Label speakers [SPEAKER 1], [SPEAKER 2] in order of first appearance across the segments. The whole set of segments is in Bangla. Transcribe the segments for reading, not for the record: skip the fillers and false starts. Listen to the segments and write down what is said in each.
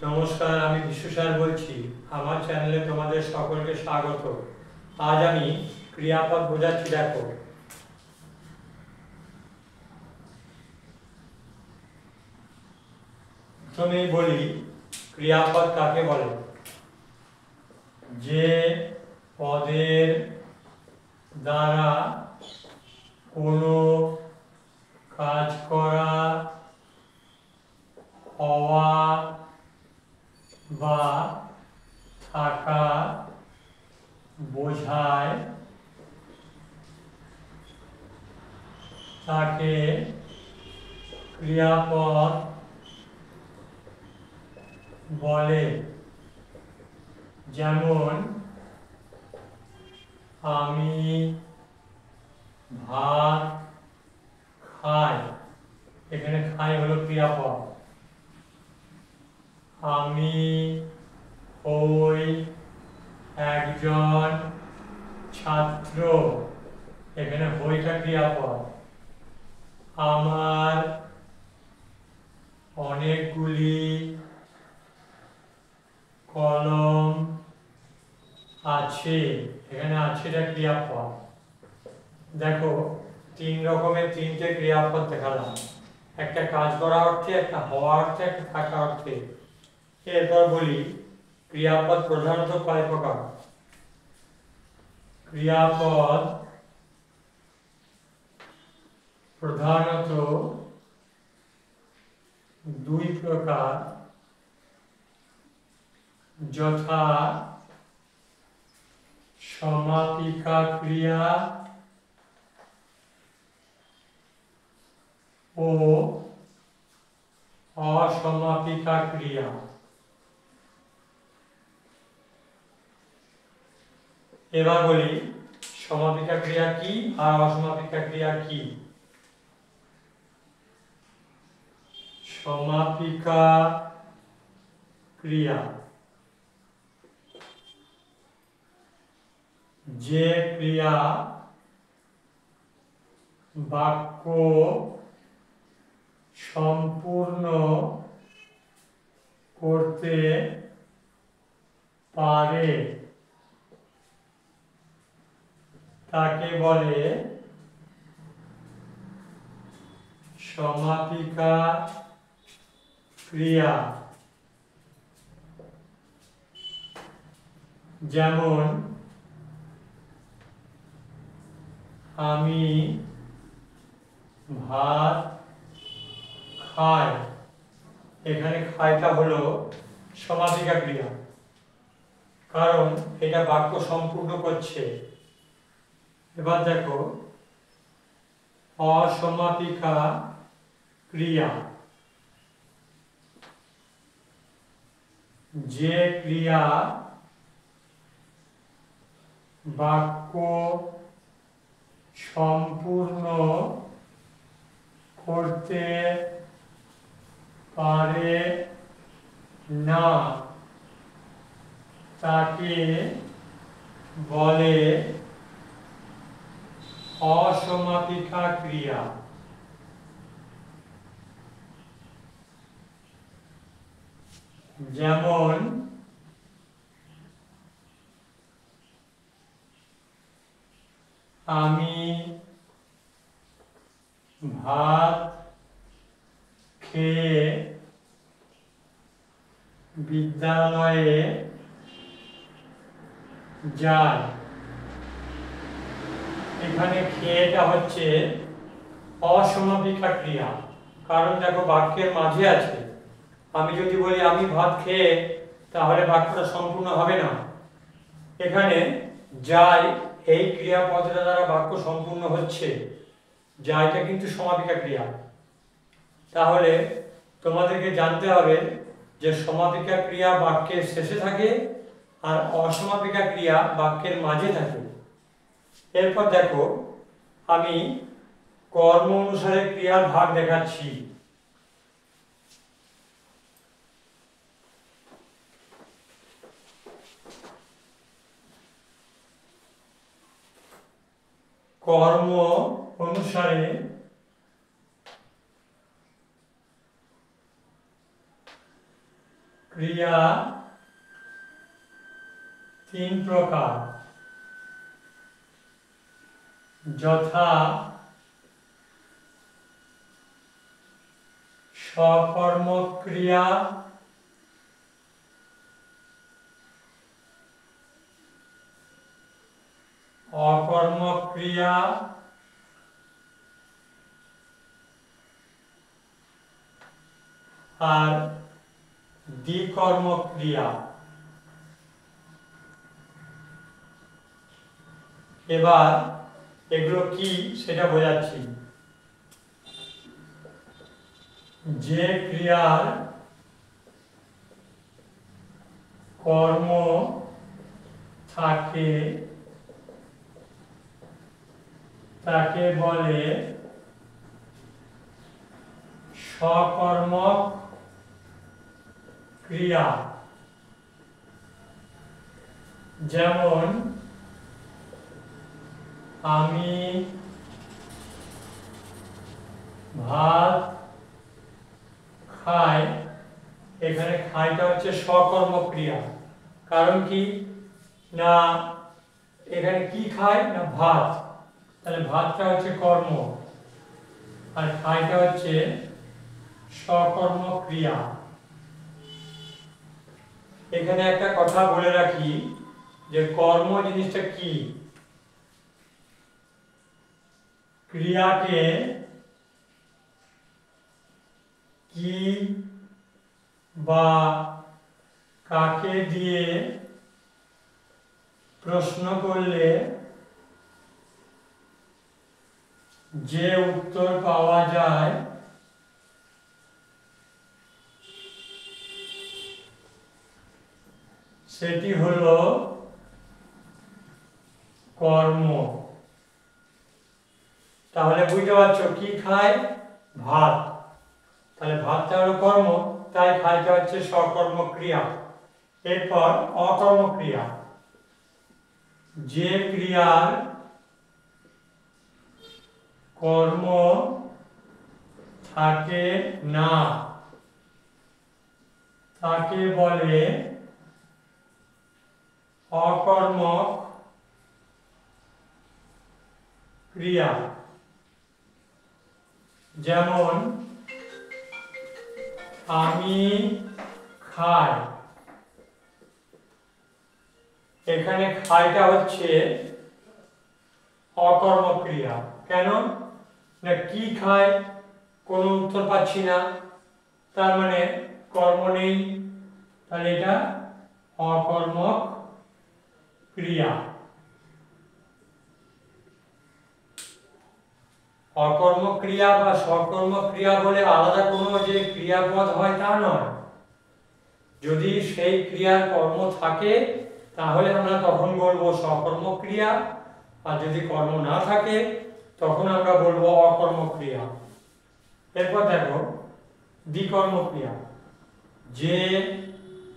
[SPEAKER 1] নমস্কার, আমি বিশ্ব স্যার বলছি। আমার চ্যানেলে তোমাদের সকলকে স্বাগত। আজ আমি ক্রিয়াপদ বোঝাচ্ছি। দেখো, প্রথমেই বলি ক্রিয়াপদ কাকে বলে। যে পদের দ্বারা কোনো কাজ করা, হওয়া বা থাকা বোঝায় তাকে ক্রিয়াপদ বলে। যেমন আমি ভাত খাই, এখানে খাই হলো ক্রিয়াপদ। আমি হই একজন ছাত্র, এখানে হইটা ক্রিয়াপদ। আমার অনেকগুলি কলম আছে, এখানে আছেটা ক্রিয়াপদ। দেখো, তিন রকমের তিনটে ক্রিয়াপদ দেখালাম, একটা কাজ করা অর্থে, একটা হওয়া অর্থে, একটা থাকা অর্থে। এরপর বলি ক্রিয়াপদ প্রধানত কয় প্রকার। ক্রিয়াপদ প্রধানত দুই প্রকার, যথা সমাপিকা ক্রিয়া ও অসমাপিকা ক্রিয়া। এবার বলি সমাপিকা ক্রিয়া কি আর অসমাপিকা ক্রিয়া কি। সমাপিকা ক্রিয়া যে ক্রিয়া বাক্য সম্পূর্ণ করতে পারে তাকে বলে সমাপিকা ক্রিয়া। যেমন আমি ভাত খাই, এখানে খাইটা হলো সমাপিকা ক্রিয়া, কারণ এটা বাক্য সম্পূর্ণ করছে। এবার দেখো অসমাপিকা ক্রিয়া, যে ক্রিয়া বাক্য সম্পূর্ণ করতে পারে না তাকে বলে অসমাপিকা ক্রিয়া। যেমন আমি ভাত খেয়ে বিদ্যালয়ে যাই, এখানে খেয়েটা হচ্ছে অসমাপিকা ক্রিয়া, কারণ দেখো বাক্যের মাঝে আছে। আমি যদি বলি আমি ভাত খেয়ে, তাহলে বাক্যটা সম্পূর্ণ হবে না। এখানে যাই এই ক্রিয়াপদটা দ্বারা বাক্য সম্পূর্ণ হচ্ছে, যাইটা কিন্তু সমাপিকা ক্রিয়া। তাহলে তোমাদেরকে জানতে হবে যে সমাপিকা ক্রিয়া বাক্যের শেষে থাকে আর অসমাপিকা ক্রিয়া বাক্যের মাঝে থাকে। এরপর দেখো আমি কর্ম অনুসারে ক্রিয়ার ভাগ দেখাচ্ছি। কর্ম অনুসারে ক্রিয়া তিন প্রকার, যথা সকর্মক ক্রিয়া, অকর্মক ক্রিয়া, আর দ্বিকর্মক ক্রিয়া। এবার এগুলো কি সেটা বোঝাচ্ছি। যে ক্রিয়ার কর্ম থাকে তাকে বলে সকর্মক ক্রিয়া। যেমন আমি ভাত খাই, এখানে খাইটা হচ্ছে সকর্মক ক্রিয়া। কারণ কি না, এখানে কি খায় না ভাত, তাহলে ভাতটা হচ্ছে কর্ম আর খাইটা হচ্ছে সকর্মক ক্রিয়া। এখানে একটা কথা বলে রাখি যে কর্ম জিনিসটা কি। ক্রিয়াকে কি বা কাকে দিয়ে প্রশ্ন করলে যে উত্তর পাওয়া যায় সেটি হলো কর্ম। তাহলে বুঝতে পারছো কি খায় ভাত, তাহলে ভাতটা হলো কর্ম, তাই খাইটা হচ্ছে সকর্ম ক্রিয়া। এরপর অকর্ম ক্রিয়া, যে ক্রিয়ার কর্ম থাকে না তাকে বলে অকর্মক ক্রিয়া। যেমন আমি খাই, এখানে খাইটা হচ্ছে অকর্মক ক্রিয়া। কেন না কি খায় কোনো উত্তর পাচ্ছি না, তার মানে কর্ম নেই, তাহলে এটা অকর্মক ক্রিয়া। অকর্মক ক্রিয়া বা সকর্মক ক্রিয়া বলে আলাদা কোনো যে ক্রিয়াপদ হয় তা নয়। যদি সেই ক্রিয়ার কর্ম থাকে তাহলে আমরা তখন বলবো সকর্মক ক্রিয়া, আর যদি কর্ম না থাকে তখন আমরা বলবো অকর্মক ক্রিয়া। এরপর দেখো দ্বিকর্মক ক্রিয়া, যে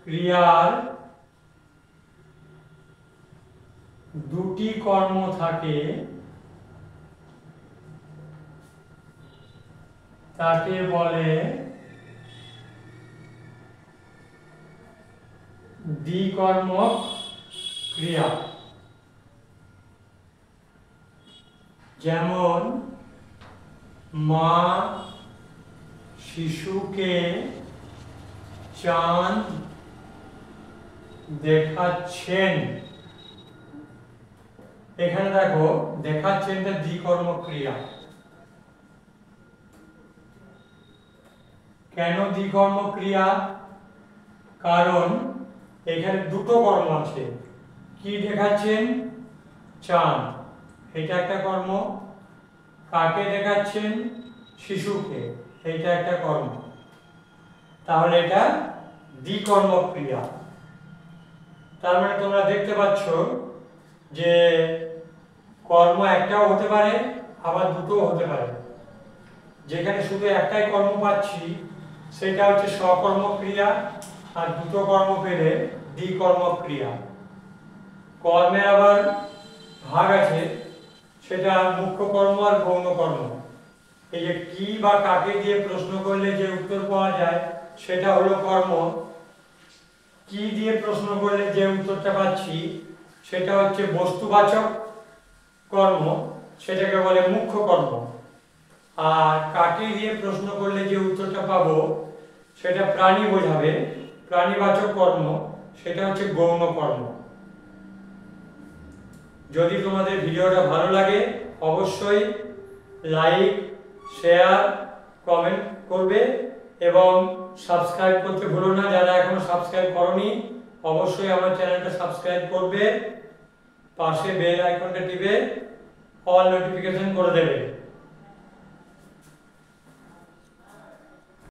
[SPEAKER 1] ক্রিয়ার দুটি কর্ম থাকে তাকে বলে দ্বিকর্মক ক্রিয়া। যেমন মা শিশুকে চাঁদ দেখাচ্ছেন, এখানে দেখো দেখাচ্ছেনটা দ্বিকর্মক ক্রিয়া। কেন দ্বিকর্মক ক্রিয়া? কারণ এখানে দুটো কর্ম আছে। কি দেখাচ্ছেন? চাঁদ, এটা একটা কর্ম। কাকে দেখাচ্ছেন? শিশুকে, এটা একটা কর্ম। তাহলে এটা দ্বিকর্মক ক্রিয়া। তার মানে তোমরা দেখতে পাচ্ছ যে কর্ম একটাও হতে পারে আবার দুটোও হতে পারে। যেখানে শুধু একটাই কর্ম পাচ্ছি সেটা হচ্ছে সকর্মক ক্রিয়া, আর দুটো কর্ম পেলে দ্বিকর্মক ক্রিয়া। কর্মের আবার ভাগ আছে, সেটা মুখ্য কর্ম আর গৌণ কর্ম। এই যে কি বা কাকে দিয়ে প্রশ্ন করলে যে উত্তর পাওয়া যায় সেটা হলো কর্ম, কি দিয়ে প্রশ্ন করলে যে উত্তরটা পাচ্ছি সেটা হচ্ছে বস্তুবাচক কর্ম, সেটাকে বলে মুখ্য কর্ম। আর কাকে দিয়ে প্রশ্ন করলে যে উত্তরটা পাবো সেটা প্রাণী বোঝাবে, প্রাণীবাচক কর্ম, সেটা হচ্ছে গৌণ কর্ম। যদি তোমাদের ভিডিওটা ভালো লাগে অবশ্যই লাইক, শেয়ার, কমেন্ট করবে এবং সাবস্ক্রাইব করতে ভুলো না। যারা এখনো সাবস্ক্রাইব করনি অবশ্যই আমার চ্যানেলটা সাবস্ক্রাইব করবে, পাশে বেল আইকনটা টিপে অল নোটিফিকেশন করে দেবে।